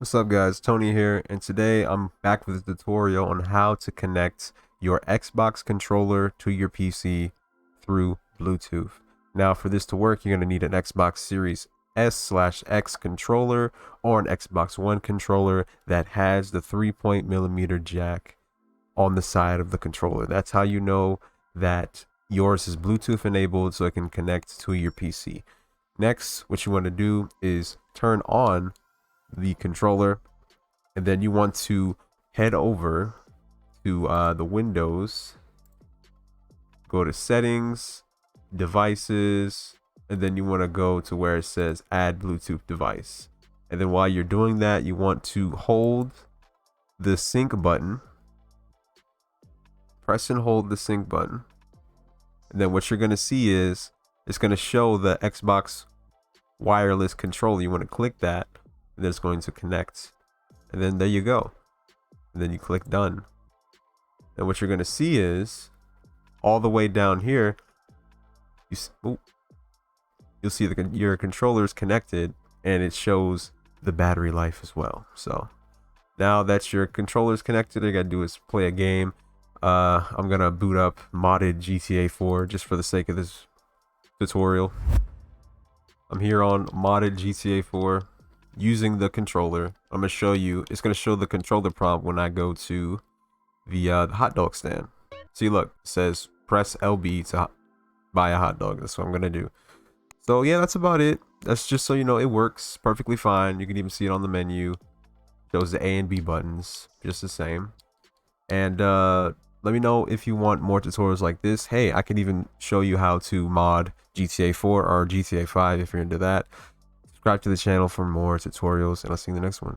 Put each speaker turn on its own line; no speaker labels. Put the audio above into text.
What's up guys, Tony here, and today I'm back with a tutorial on how to connect your Xbox controller to your PC through Bluetooth. Now for this to work, you're going to need an Xbox Series S/X controller or an Xbox One controller that has the 3.0mm jack on the side of the controller. That's how you know that yours is Bluetooth enabled so it can connect to your PC. Next, what you want to do is turn on the controller, and then you want to head over to the Windows, go to settings, devices, and then you want to go to where it says add Bluetooth device. And then while you're doing that, you want to hold the sync button, press and hold the sync button, and then what you're going to see is it's going to show the Xbox wireless controller. You want to click that, and then it's going to connect, and then there you go, and then you click done. And what you're going to see is all the way down here you'll see your controller is connected, and it shows the battery life as well. So now that your controller is connected, all you gotta do is play a game. I'm gonna boot up modded GTA 4 just for the sake of this tutorial. I'm here on modded GTA 4 using the controller. I'm gonna show you, it's gonna show the controller prompt when I go to the hot dog stand. See, look, it says press LB to buy a hot dog. That's what I'm gonna do. So yeah, that's about it. That's just so you know it works perfectly fine. You can even see it on the menu. Shows the A and B buttons just the same. And let me know if you want more tutorials like this. Hey, I could even show you how to mod GTA 4 or GTA 5 if you're into that. Subscribe to the channel for more tutorials, and I'll see you in the next one.